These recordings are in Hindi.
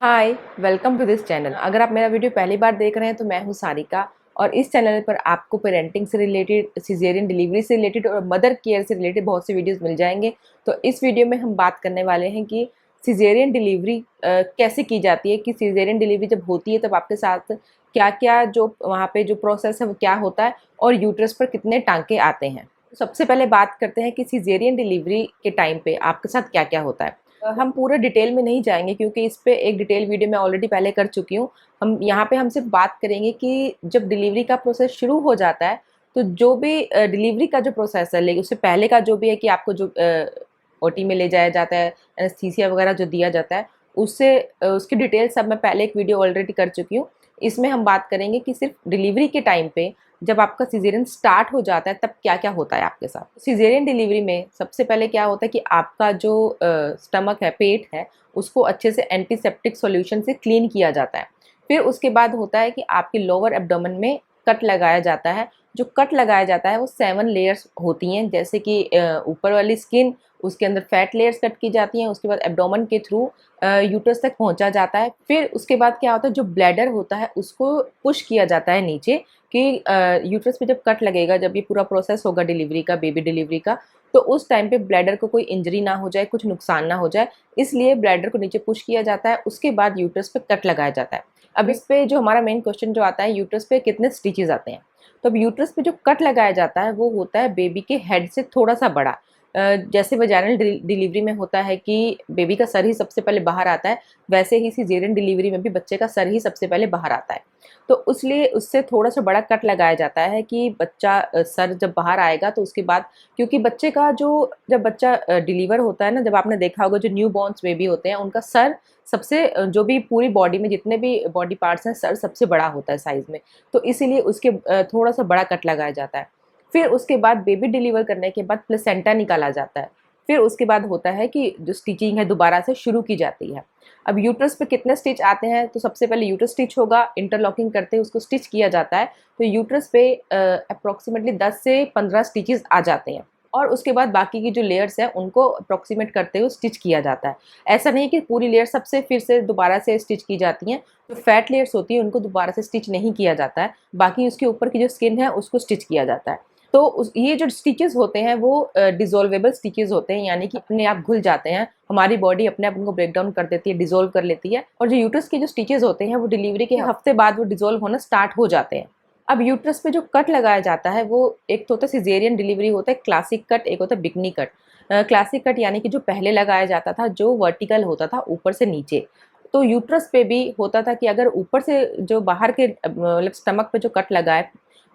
Hi, welcome to this channel. अगर आप मेरा वीडियो पहली बार देख रहे हैं तो मैं हूं सारिका और इस चैनल पर आपको पेरेंटिंग से रिलेटेड, सिजेरियन डिलीवरी से रिलेटेड और मदर केयर से रिलेटेड बहुत से वीडियोस मिल जाएंगे। तो इस वीडियो में हम बात करने वाले हैं कि सिजेरियन डिलीवरी कैसे की जाती है, कि सिजेरियन डिलीवरी जब होती है तब आपके साथ क्या क्या जो वहाँ पे जो प्रोसेस है वो क्या होता है और यूट्रस पर कितने टांके आते हैं। सबसे पहले बात करते हैं कि सिजेरियन डिलीवरी के टाइम पे आपके साथ क्या क्या होता है। हम पूरे डिटेल में नहीं जाएंगे क्योंकि इस पे एक डिटेल वीडियो मैं ऑलरेडी पहले कर चुकी हूँ। हम यहाँ पे हम सिर्फ बात करेंगे कि जब डिलीवरी का प्रोसेस शुरू हो जाता है तो जो भी डिलीवरी का जो प्रोसेस है, लेकिन उससे पहले का जो भी है कि आपको जो ओटी में ले जाया जाता है, एनेस्थीसिया वगैरह जो दिया जाता है, उससे उसकी डिटेल सब मैं पहले एक वीडियो ऑलरेडी कर चुकी हूँ। इसमें हम बात करेंगे कि सिर्फ डिलीवरी के टाइम पे जब आपका सिजेरियन स्टार्ट हो जाता है तब क्या क्या होता है आपके साथ। सिजेरियन डिलीवरी में सबसे पहले क्या होता है कि आपका जो स्टमक है, पेट है, उसको अच्छे से एंटीसेप्टिक सॉल्यूशन से क्लीन किया जाता है। फिर उसके बाद होता है कि आपके लोअर एब्डोमेन में कट लगाया जाता है। जो कट लगाया जाता है वो 7 लेयर्स होती हैं, जैसे कि ऊपर वाली स्किन, उसके अंदर फैट लेयर्स कट की जाती हैं, उसके बाद एब्डोमेन के थ्रू यूट्रस तक पहुंचा जाता है। फिर उसके बाद क्या होता है, जो ब्लैडर होता है उसको पुश किया जाता है नीचे कि यूट्रस पे जब कट लगेगा, जब ये पूरा प्रोसेस होगा डिलीवरी का, बेबी डिलीवरी का, तो उस टाइम पे ब्लैडर को कोई इंजरी ना हो जाए, कुछ नुकसान ना हो जाए, इसलिए ब्लैडर को नीचे पुश किया जाता है। उसके बाद यूट्रस पे कट लगाया जाता है। अब इस पे जो हमारा मेन क्वेश्चन जो आता है, यूट्रस पे कितने स्टिचेस आते हैं। तो अब यूट्रस पे जो कट लगाया जाता है वो होता है बेबी के हेड से थोड़ा सा बड़ा। जैसे वजाइनल डिलीवरी में होता है कि बेबी का सर ही सबसे पहले बाहर आता है, वैसे ही सिजेरियन डिलीवरी में भी बच्चे का सर ही सबसे पहले बाहर आता है। तो उसलिए उससे थोड़ा सा बड़ा कट लगाया जाता है कि बच्चा सर जब बाहर आएगा तो उसके बाद, क्योंकि बच्चे का जो, जब बच्चा डिलीवर होता है ना, जब आपने देखा होगा जो न्यू बॉर्न्स बेबी होते हैं उनका सर सबसे जो भी पूरी बॉडी में जितने भी बॉडी पार्ट्स हैं, सर सबसे बड़ा होता है साइज में। तो इसीलिए उसके थोड़ा सा बड़ा कट लगाया जाता है। फिर उसके बाद बेबी डिलीवर करने के बाद प्लेसेंटा निकाला जाता है। फिर उसके बाद होता है कि जो स्टिचिंग है दोबारा से शुरू की जाती है। अब यूट्रस पे कितने स्टिच आते हैं, तो सबसे पहले यूट्रस स्टिच होगा, इंटरलॉकिंग करते हैं उसको स्टिच किया जाता है। तो यूट्रस पे अप्रॉक्सीमेटली 10 से 15 स्टिचेस आ जाते हैं और उसके बाद बाकी की जो लेयर्स हैं उनको अप्रॉक्सीमेट करते हुए स्टिच किया जाता है। ऐसा नहीं कि पूरी लेयर सबसे फिर से दोबारा से स्टिच की जाती हैं। जो फैट लेयर्स होती है उनको दोबारा से स्टिच नहीं किया जाता है, बाकी उसके ऊपर की जो स्किन है उसको स्टिच किया जाता है। तो ये जो स्टिचेस होते हैं वो डिसॉल्वेबल स्टिचेस होते हैं, यानी कि अपने आप घुल जाते हैं। हमारी बॉडी अपने आप उनको ब्रेक डाउन कर देती है, डिसॉल्व कर लेती है। और जो यूट्रस के जो स्टिचेस होते हैं वो डिलीवरी के हफ्ते बाद वो डिसॉल्व होना स्टार्ट हो जाते हैं। अब यूट्रस पे जो कट लगाया जाता है वो एक तो होता है सिजेरियन डिलीवरी होता है क्लासिक कट, एक होता है बिकनी कट। क्लासिक कट यानी कि जो पहले लगाया जाता था, जो वर्टिकल होता था ऊपर से नीचे। तो यूट्रस पे भी होता था कि अगर ऊपर से जो बाहर के मतलब स्टमक पे जो कट लगा है,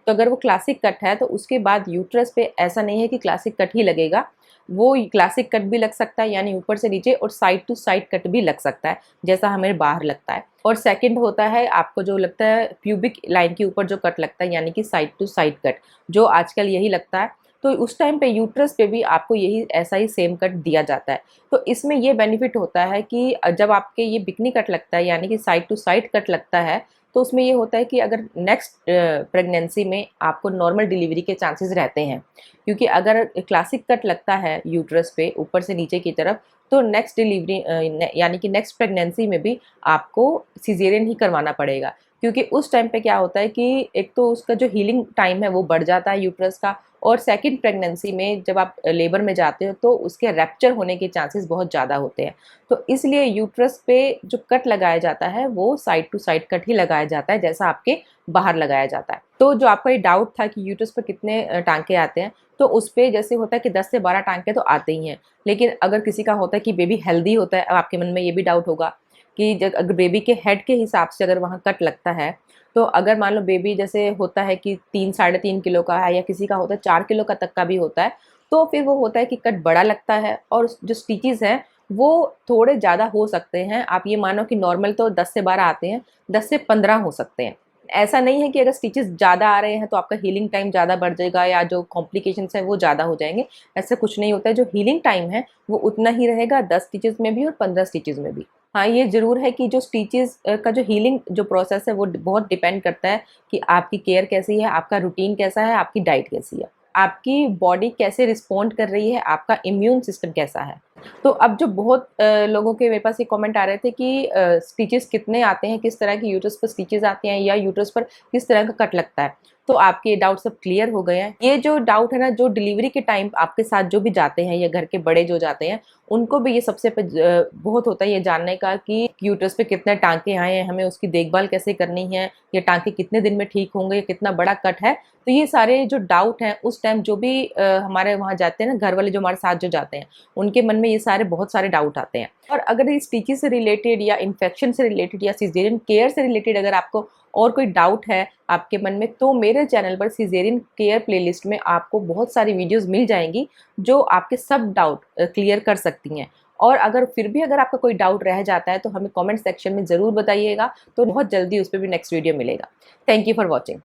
तो अगर वो क्लासिक कट है तो उसके बाद यूट्रस पे ऐसा नहीं है कि क्लासिक कट ही लगेगा, वो क्लासिक कट भी लग सकता है यानी ऊपर से नीचे, और साइड टू साइड कट भी लग सकता है जैसा हमें बाहर लगता है। और सेकंड होता है आपको जो लगता है प्यूबिक लाइन के ऊपर जो कट लगता है, यानी कि साइड टू साइड कट, जो आजकल यही लगता है। तो उस टाइम पे यूट्रस पे भी आपको यही ऐसा ही सेम कट दिया जाता है। तो इसमें ये बेनिफिट होता है कि जब आपके ये बिकनी कट लगता है यानी कि साइड टू साइड कट लगता है, तो उसमें ये होता है कि अगर नेक्स्ट प्रेगनेंसी में आपको नॉर्मल डिलीवरी के चांसेस रहते हैं। क्योंकि अगर क्लासिक कट लगता है यूट्रस पे ऊपर से नीचे की तरफ, तो नेक्स्ट डिलीवरी यानी कि नेक्स्ट प्रेगनेंसी में भी आपको सिजेरियन ही करवाना पड़ेगा। क्योंकि उस टाइम पे क्या होता है कि एक तो उसका जो हीलिंग टाइम है वो बढ़ जाता है यूट्रस का, और सेकंड प्रेगनेंसी में जब आप लेबर में जाते हो तो उसके रैप्चर होने के चांसेस बहुत ज़्यादा होते हैं। तो इसलिए यूट्रस पे जो कट लगाया जाता है वो साइड टू साइड कट ही लगाया जाता है, जैसा आपके बाहर लगाया जाता है। तो जो आपका ये डाउट था कि यूट्रस पे कितने टांके आते हैं, तो उस पे जैसे होता है कि 10 से 12 टांके तो आते ही हैं। लेकिन अगर किसी का होता है कि बेबी हेल्दी होता है, अब आपके मन में ये भी डाउट होगा कि जब अगर बेबी के हेड के हिसाब से अगर वहाँ कट लगता है, तो अगर मान लो बेबी जैसे होता है कि 3 साढ़े 3 किलो का है, या किसी का होता है 4 किलो का तक का भी होता है, तो फिर वो होता है कि कट बड़ा लगता है और जो स्टिचेस हैं वो थोड़े ज़्यादा हो सकते हैं। आप ये मानो कि नॉर्मल तो 10 से 12 आते हैं, 10 से 15 हो सकते हैं। ऐसा नहीं है कि अगर स्टिचेस ज़्यादा आ रहे हैं तो आपका हीलिंग टाइम ज़्यादा बढ़ जाएगा या जो कॉम्प्लिकेशंस है वो ज़्यादा हो जाएंगे। ऐसा कुछ नहीं होता है, जो हीलिंग टाइम है वो उतना ही रहेगा, 10 स्टिचेस में भी और 15 स्टिचेस में भी। हाँ, ये ज़रूर है कि जो स्टिचेस का जो हीलिंग जो प्रोसेस है वो बहुत डिपेंड करता है कि आपकी केयर कैसी है, आपका रूटीन कैसा है, आपकी डाइट कैसी है, आपकी बॉडी कैसे रिस्पॉन्ड कर रही है, आपका इम्यून सिस्टम कैसा है। तो अब जो बहुत लोगों के मेरे पास ये कमेंट आ रहे थे कि स्टिचेस कितने आते हैं, किस तरह की यूट्रस पर स्टिचेस आते हैं या यूट्रस पर किस तरह का कट लगता है। तो आपके ये डाउट सब क्लियर हो गए हैं। ये जो डाउट है ना, जो डिलीवरी के टाइम आपके साथ जो भी जाते हैं या घर के बड़े जो जाते हैं, उनको भी ये सबसे बहुत होता है ये जानने का कि यूट्रस पे कितने टाँके आए हैं, हमें उसकी देखभाल कैसे करनी है, ये टाँके कितने दिन में ठीक होंगे, कितना बड़ा कट है। तो ये सारे जो डाउट हैं उस टाइम जो भी हमारे वहाँ जाते हैं ना, घर वाले जो हमारे साथ जो जाते हैं, उनके मन में ये सारे बहुत सारे डाउट आते हैं। और अगर ये स्टिचेस से रिलेटेड या इन्फेक्शन से रिलेटेड या सिजेरियन केयर से रिलेटेड अगर आपको और कोई डाउट है आपके मन में, तो मेरे चैनल पर सिजेरियन केयर प्लेलिस्ट में आपको बहुत सारी वीडियोस मिल जाएंगी जो आपके सब डाउट क्लियर कर सकती हैं। और अगर फिर भी अगर आपका कोई डाउट रह जाता है तो हमें कमेंट सेक्शन में ज़रूर बताइएगा, तो बहुत जल्दी उस पर भी नेक्स्ट वीडियो मिलेगा। Thank you for watching.